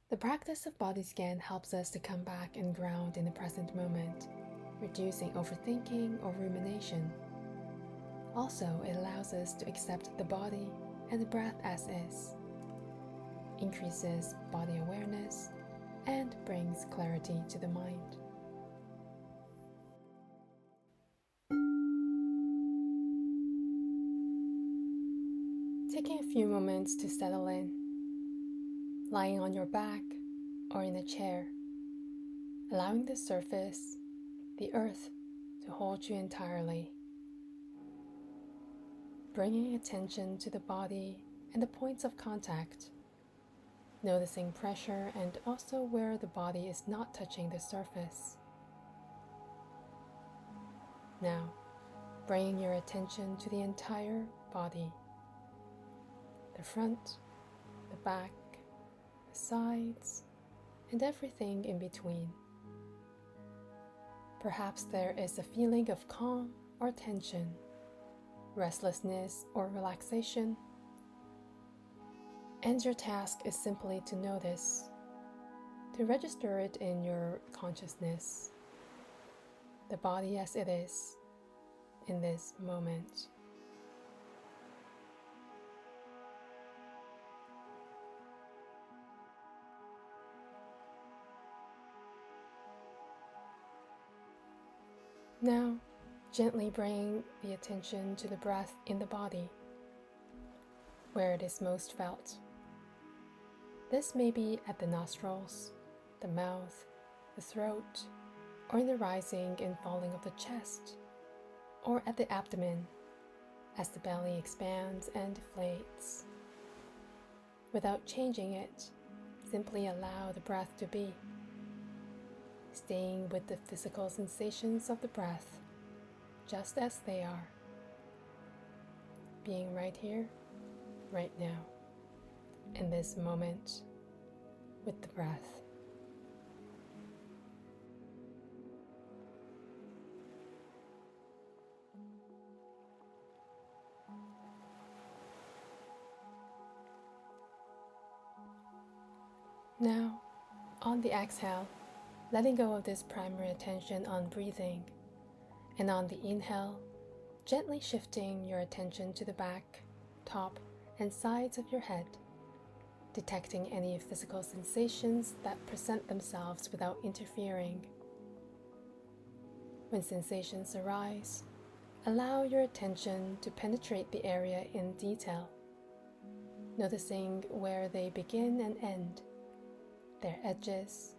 The practice of body scan helps us to come back and ground in the present moment, reducing overthinking or rumination. Also, it allows us to accept the body and the breath as is, increases body awareness, and brings clarity to the mind. Taking a few moments to settle in, lying on your back or in a chair, allowing the surface, the earth, to hold you entirely. Bringing attention to the body and the points of contact, noticing pressure and also where the body is not touching the surface. Now, bringing your attention to the entire body, the front, the back, the sides, and everything in between. Perhaps there is a feeling of calm or tension, restlessness or relaxation, and your task is simply to notice, to register it in your consciousness, the body as it is in this moment. Now, gently bring the attention to the breath in the body, where it is most felt. This may be at the nostrils, the mouth, the throat, or in the rising and falling of the chest, or at the abdomen, as the belly expands and deflates. Without changing it, simply allow the breath to be, staying with the physical sensations of the breath, just as they are, being right here, right now, in this moment, with the breath. Now, on the exhale, letting go of this primary attention on breathing, and on the inhale, gently shifting your attention to the back, top, and sides of your head, detecting any physical sensations that present themselves without interfering. When sensations arise, allow your attention to penetrate the area in detail, noticing where they begin and end, their edges,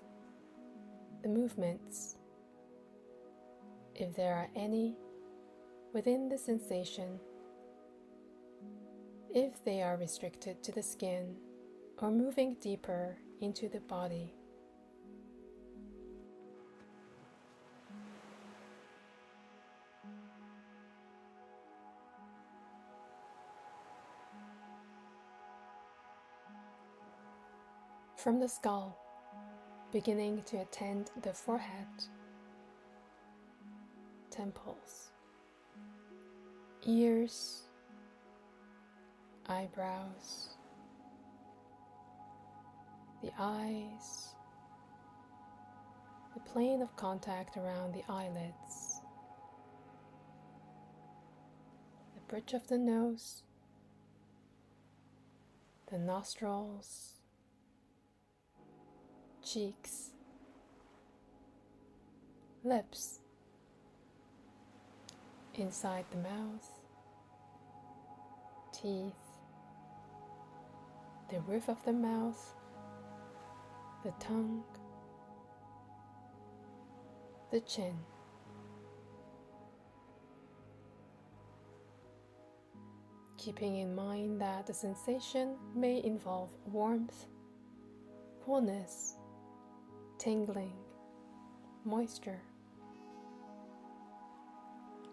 the movements, if there are any, within the sensation, if they are restricted to the skin or moving deeper into the body. From the skull, beginning to attend the forehead, temples, ears, eyebrows, the eyes, the plane of contact around the eyelids, the bridge of the nose, the nostrils, cheeks, lips, inside the mouth, teeth, the roof of the mouth, the tongue, the chin. Keeping in mind that the sensation may involve warmth, coolness, tingling, moisture.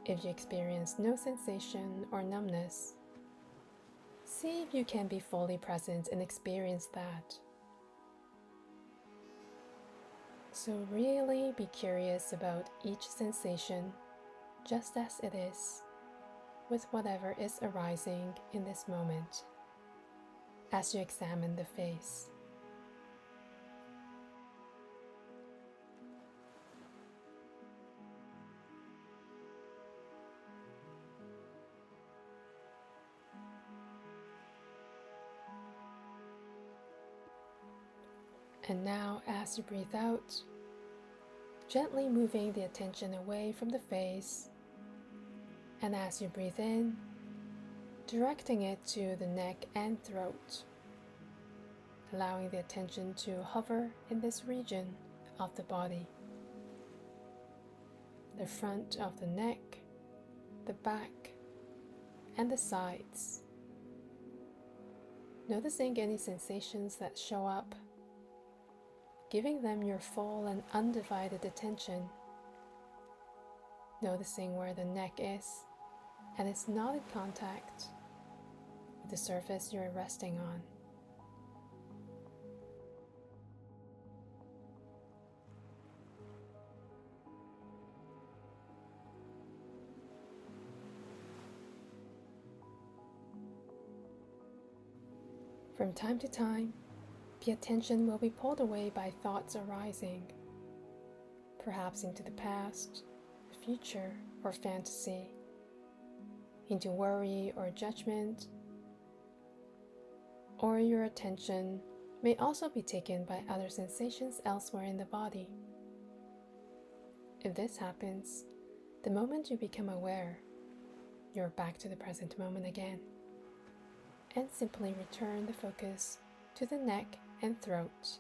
If you experience no sensation or numbness, see if you can be fully present and experience that. So really be curious about each sensation, just as it is, with whatever is arising in this moment, as you examine the face. And now, as you breathe out, gently moving the attention away from the face, and as you breathe in, directing it to the neck and throat, allowing the attention to hover in this region of the body, the front of the neck, the back, and the sides. Noticing any sensations that show up, giving them your full and undivided attention. Noticing where the neck is and it's not in contact with the surface you're resting on. From time to time, the attention will be pulled away by thoughts arising, perhaps into the past, the future, or fantasy, into worry or judgment, or your attention may also be taken by other sensations elsewhere in the body. If this happens, the moment you become aware, you're back to the present moment again, and simply return the focus to the neck and throat.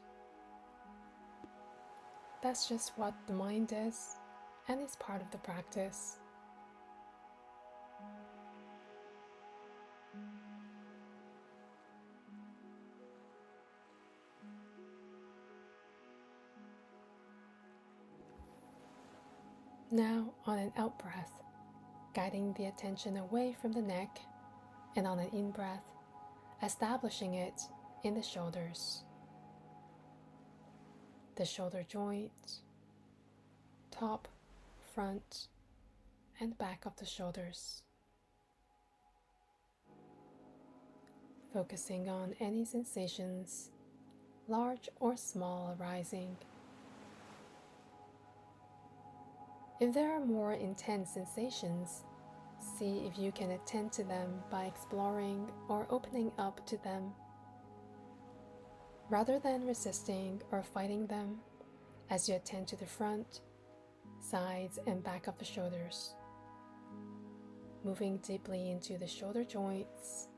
That's just what the mind is, and is part of the practice. Now, on an out-breath, guiding the attention away from the neck, and on an in-breath, establishing it in the shoulders, the shoulder joint, top, front, and back of the shoulders. Focusing on any sensations, large or small, arising. If there are more intense sensations, see if you can attend to them by exploring or opening up to them, rather than resisting or fighting them as you attend to the front, sides, and back of the shoulders. Moving deeply into the shoulder joints,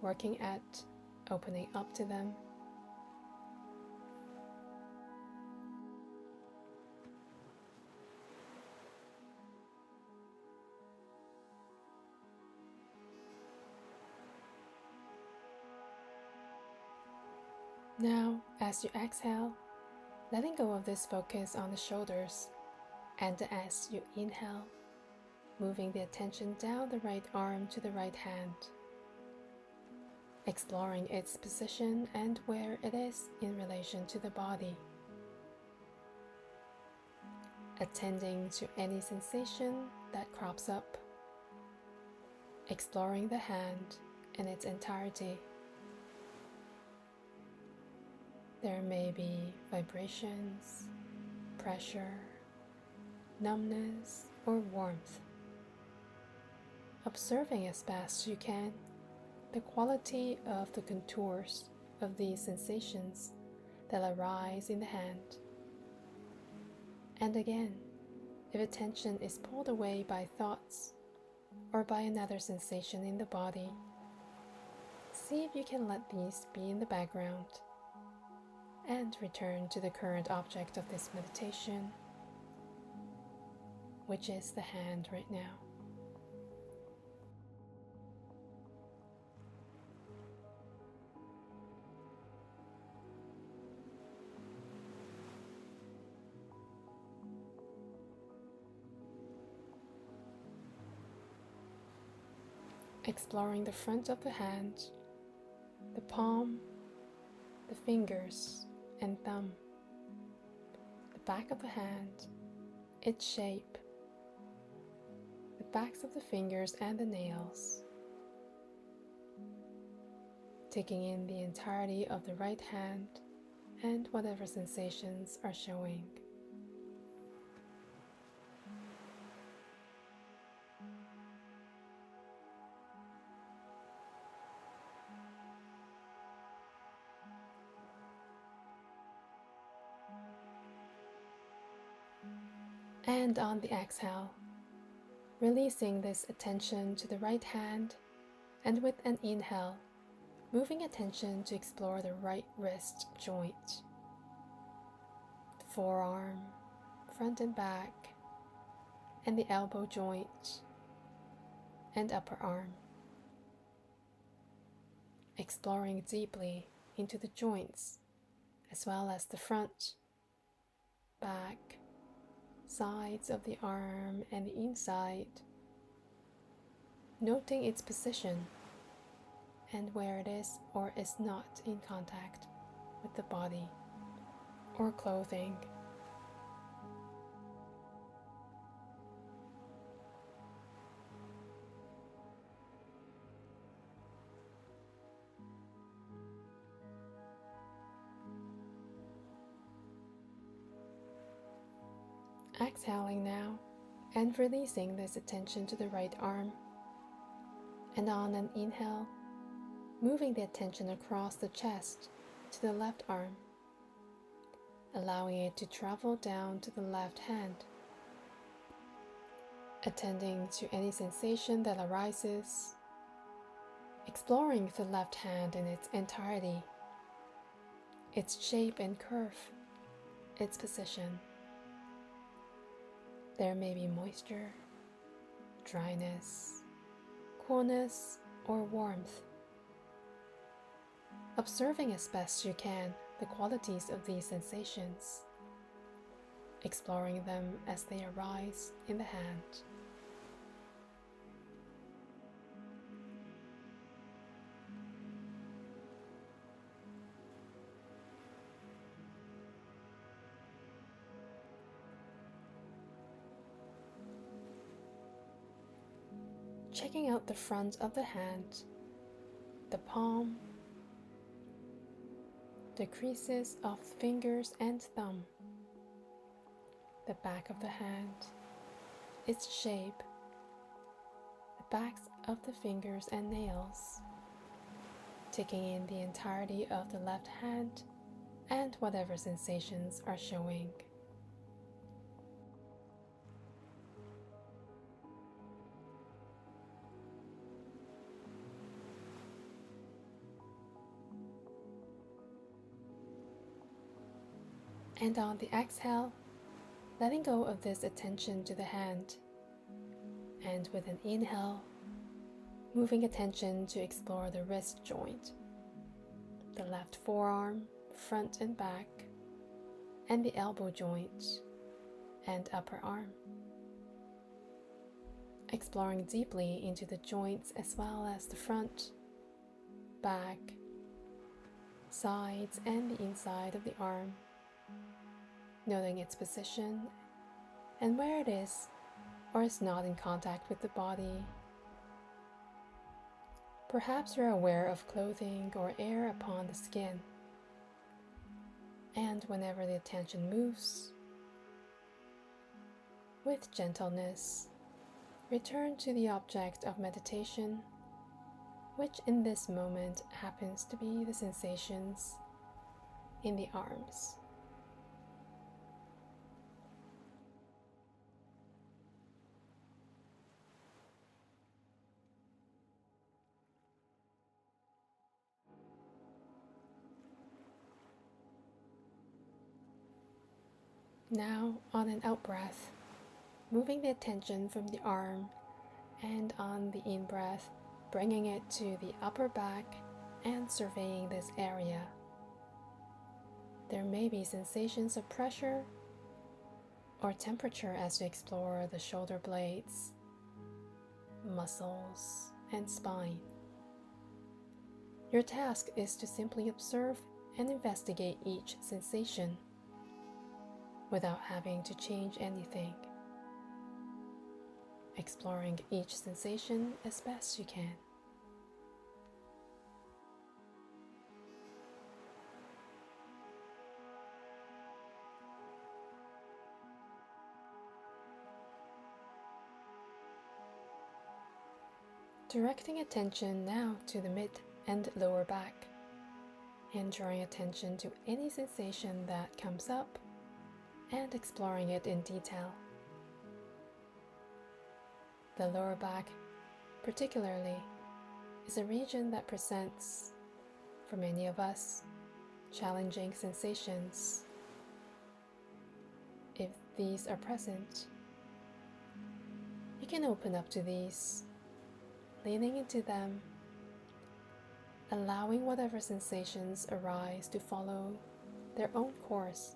working at opening up to them. Now, as you exhale, letting go of this focus on the shoulders, and as you inhale, moving the attention down the right arm to the right hand, exploring its position and where it is in relation to the body, attending to any sensation that crops up, exploring the hand in its entirety. There may be vibrations, pressure, numbness, or warmth. Observing as best you can the quality of the contours of these sensations that arise in the hand. And again, if attention is pulled away by thoughts or by another sensation in the body, see if you can let these be in the background and return to the current object of this meditation, which is the hand right now. Exploring the front of the hand, the palm, the fingers and thumb, the back of the hand, its shape, the backs of the fingers and the nails, taking in the entirety of the right hand and whatever sensations are showing. And on the exhale, releasing this attention to the right hand, and with an inhale, moving attention to explore the right wrist joint, the forearm, front and back, and the elbow joint and upper arm. Exploring deeply into the joints, as well as the front, back, sides of the arm and the inside, noting its position and where it is or is not in contact with the body or clothing. Exhaling now and releasing this attention to the right arm, and on an inhale, moving the attention across the chest to the left arm, allowing it to travel down to the left hand, attending to any sensation that arises, exploring the left hand in its entirety, its shape and curve, its position. There may be moisture, dryness, coolness, or warmth. Observing as best you can the qualities of these sensations, exploring them as they arise in the hand. Checking out the front of the hand, the palm, the creases of fingers and thumb, the back of the hand, its shape, the backs of the fingers and nails, taking in the entirety of the left hand and whatever sensations are showing. And on the exhale, letting go of this attention to the hand, and with an inhale, moving attention to explore the wrist joint, the left forearm, front and back, and the elbow joint and upper arm. Exploring deeply into the joints as well as the front, back, sides, and the inside of the arm, noting its position and where it is or is not in contact with the body. Perhaps you're aware of clothing or air upon the skin, and whenever the attention moves, with gentleness, return to the object of meditation, which in this moment happens to be the sensations in the arms. Now, on an out-breath, moving the attention from the arm, and on the in-breath, bringing it to the upper back and surveying this area. There may be sensations of pressure or temperature as you explore the shoulder blades, muscles, and spine. Your task is to simply observe and investigate each sensation without having to change anything, exploring each sensation as best you can. Directing attention now to the mid and lower back, and drawing attention to any sensation that comes up and exploring it in detail The lower back, particularly, is a region that presents, for many of us, challenging sensations. If these are present, you can open up to these, leaning into them, allowing whatever sensations arise to follow their own course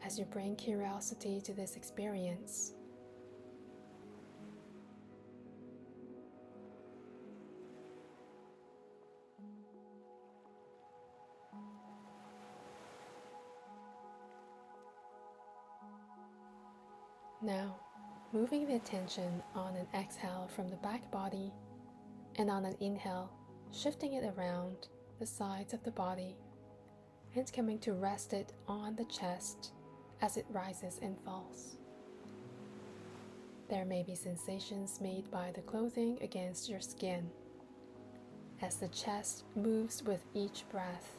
as you bring curiosity to this experience. Now, moving the attention on an exhale from the back body, and on an inhale, shifting it around the sides of the body and coming to rest it on the chest as it rises and falls. There may be sensations made by the clothing against your skin as the chest moves with each breath.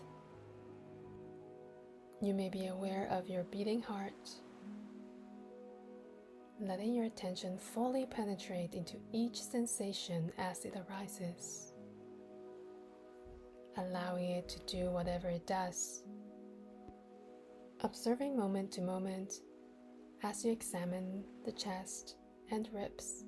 You may be aware of your beating heart, letting your attention fully penetrate into each sensation as it arises, allowing it to do whatever it does, observing moment to moment as you examine the chest and ribs.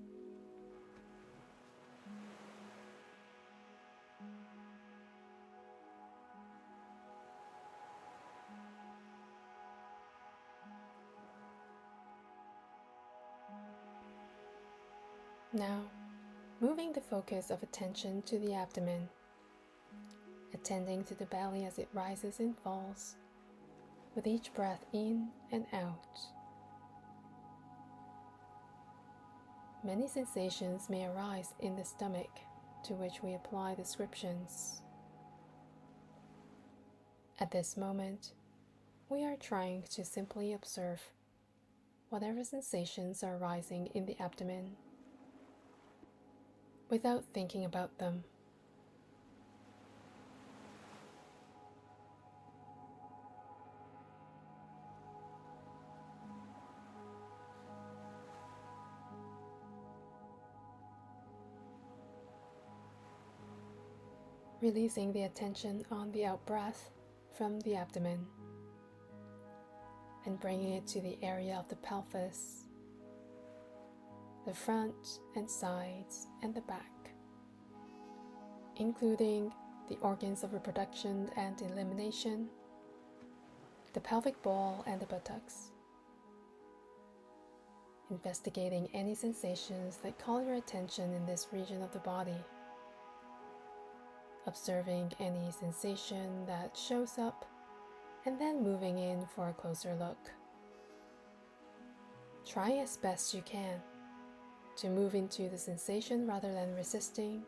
Now, moving the focus of attention to the abdomen, attending to the belly as it rises and falls, with each breath in and out. Many sensations may arise in the stomach, to which we apply descriptions. At this moment, we are trying to simply observe whatever sensations are arising in the abdomen, without thinking about them. Releasing the attention on the out-breath from the abdomen and bringing it to the area of the pelvis, the front and sides and the back, including the organs of reproduction and elimination, the pelvic bowl and the buttocks. Investigating any sensations that call your attention in this region of the body. Observing any sensation that shows up and then moving in for a closer look. Try as best you can to move into the sensation rather than resisting,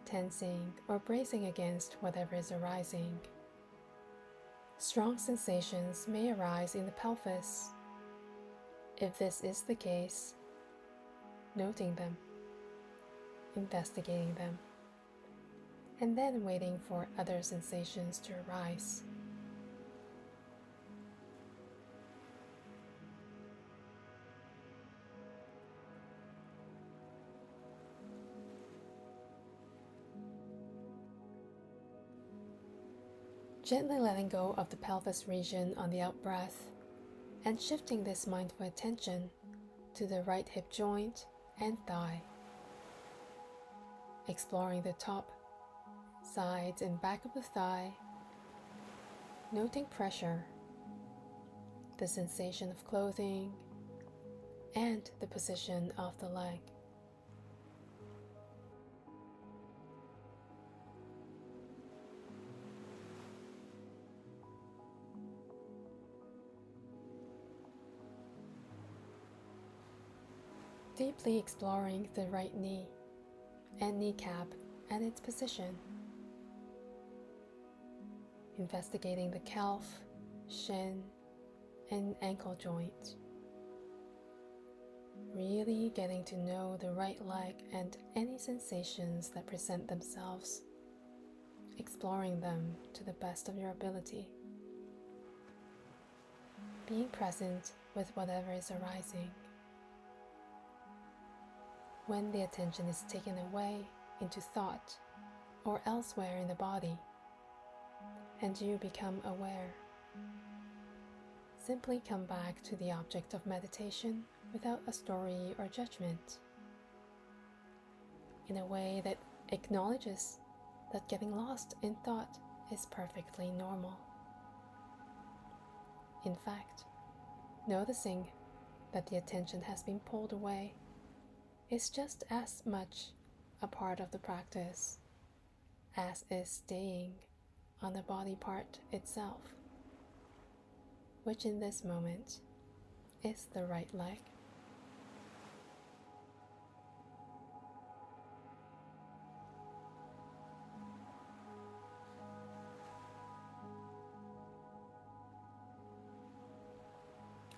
tensing, or bracing against whatever is arising. Strong sensations may arise in the pelvis. If this is the case, noting them, investigating them, and then waiting for other sensations to arise. Gently letting go of the pelvis region on the out-breath and shifting this mindful attention to the right hip joint and thigh. Exploring the top, sides and back of the thigh, noting pressure, the sensation of clothing, and the position of the leg. Deeply exploring the right knee and kneecap and its position. Investigating the calf, shin, and ankle joint. Really getting to know the right leg and any sensations that present themselves, exploring them to the best of your ability. Being present with whatever is arising. when the attention is taken away into thought or elsewhere in the body, and you become aware. Simply come back to the object of meditation without a story or judgment, in a way that acknowledges that getting lost in thought is perfectly normal. In fact, noticing that the attention has been pulled away is just as much a part of the practice as is staying on the body part itself, which in this moment is the right leg.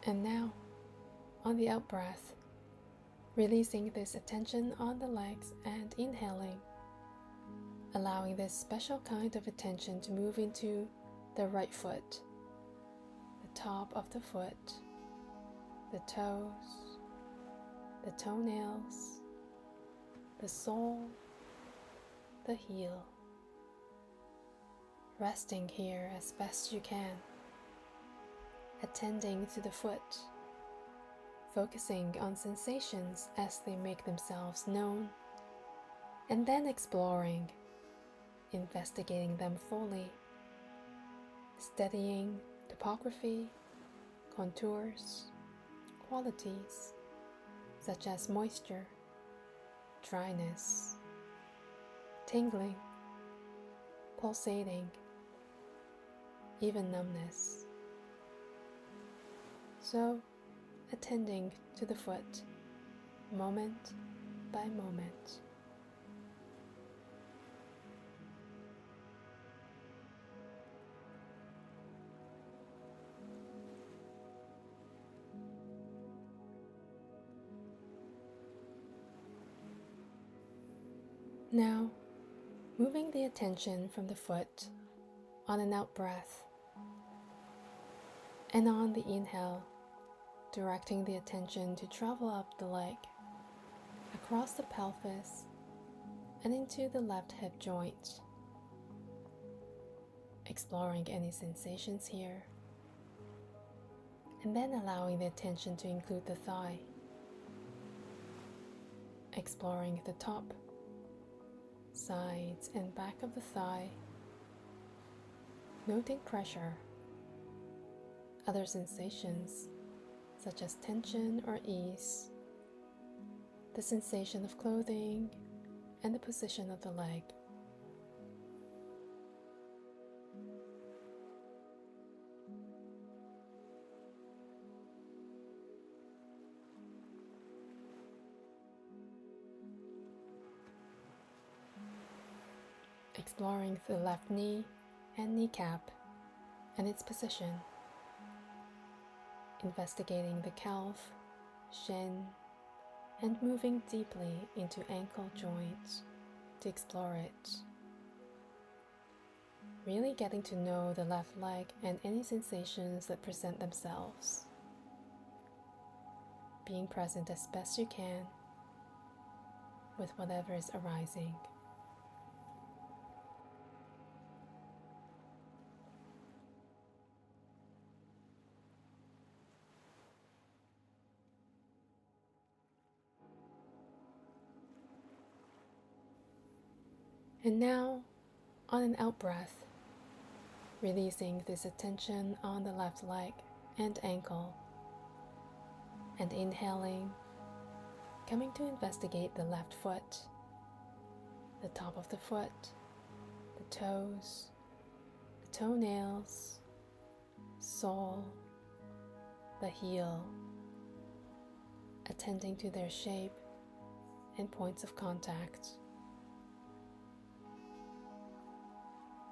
And now, on the out-breath, releasing this attention on the legs and inhaling, allowing this special kind of attention to move into the right foot, the top of the foot, the toes, the toenails, the sole, the heel. Resting here as best you can, attending to the foot, focusing on sensations as they make themselves known, and then exploring, investigating them fully, studying topography, contours, qualities such as moisture, dryness, tingling, pulsating, even numbness. So, attending to the foot, moment by moment. Now, moving the attention from the foot on an out-breath, and on the inhale, directing the attention to travel up the leg, across the pelvis, and into the left hip joint, exploring any sensations here, and then allowing the attention to include the thigh, exploring the top, sides, and back of the thigh, noting pressure, other sensations such as tension or ease, the sensation of clothing, and the position of the leg. Exploring the left knee and kneecap and its position. Investigating the calf, shin, and moving deeply into ankle joints to explore it. Really getting to know the left leg and any sensations that present themselves. Being present as best you can with whatever is arising. And now, on an out-breath, releasing this attention on the left leg and ankle, and inhaling, coming to investigate the left foot, the top of the foot, the toes, the toenails, sole, the heel, attending to their shape and points of contact.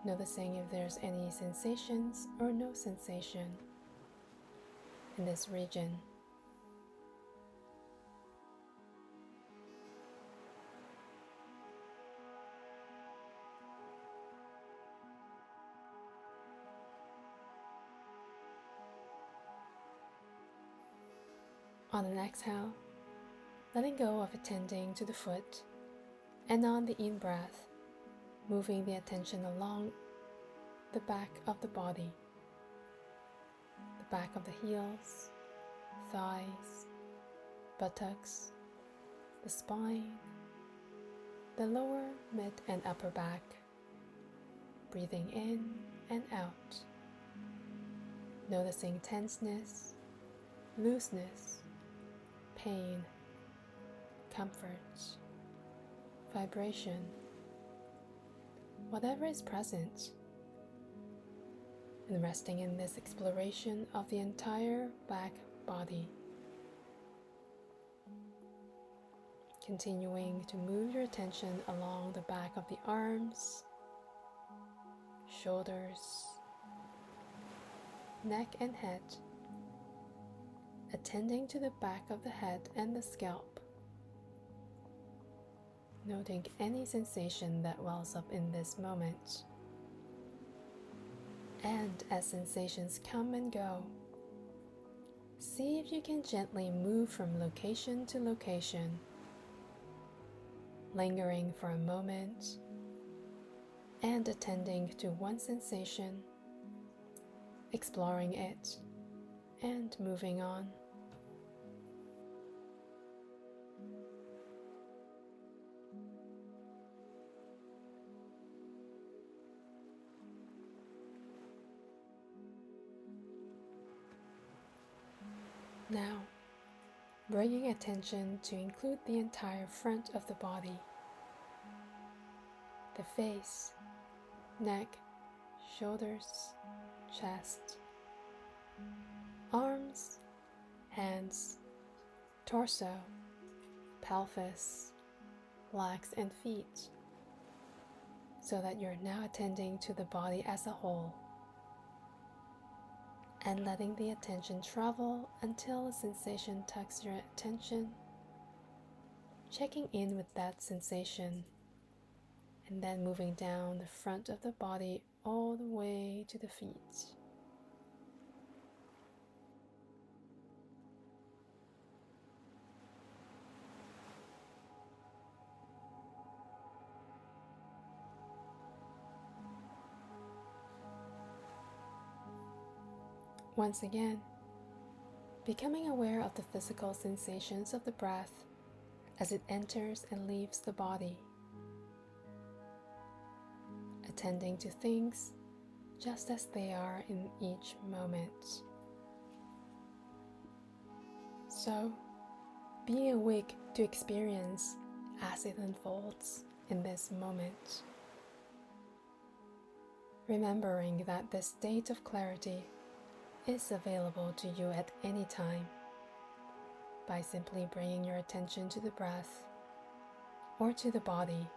Noticing if there's any sensations or no sensation in this region. On an exhale, letting go of attending to the foot, and on the in-breath, moving the attention along the back of the body, the back of the heels, thighs, buttocks, the spine, the lower, mid, and upper back, breathing in and out, noticing tenseness, looseness, pain, comfort, vibration, whatever is present, and resting in this exploration of the entire back body. Continuing to move your attention along the back of the arms, shoulders, neck and head, attending to the back of the head and the scalp, noting any sensation that wells up in this moment. And as sensations come and go, see if you can gently move from location to location, lingering for a moment and attending to one sensation, exploring it, and moving on. Now, bringing attention to include the entire front of the body, the face, neck, shoulders, chest, arms, hands, torso, pelvis, legs and feet, so that you're now attending to the body as a whole, and letting the attention travel until a sensation tugs your attention, checking in with that sensation, and then moving down the front of the body all the way to the feet. Once again, becoming aware of the physical sensations of the breath as it enters and leaves the body, attending to things just as they are in each moment. So, being awake to experience as it unfolds in this moment, remembering that this state of clarity is available to you at any time by simply bringing your attention to the breath or to the body.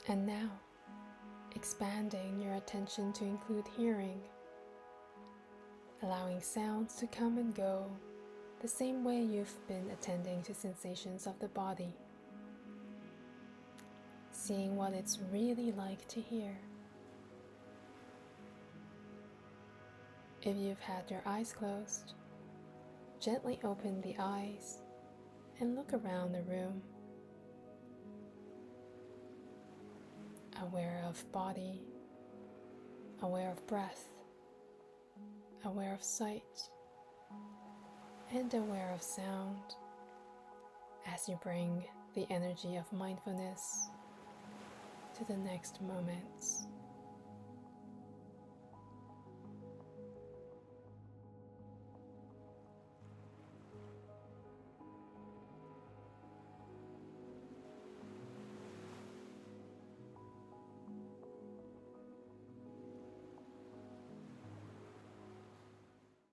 And now, expanding your attention to include hearing, allowing sounds to come and go the same way you've been attending to sensations of the body, seeing what it's really like to hear. If you've had your eyes closed, gently open the eyes and look around the room, aware of body, aware of breath, aware of sight, and aware of sound as you bring the energy of mindfulness to the next moments.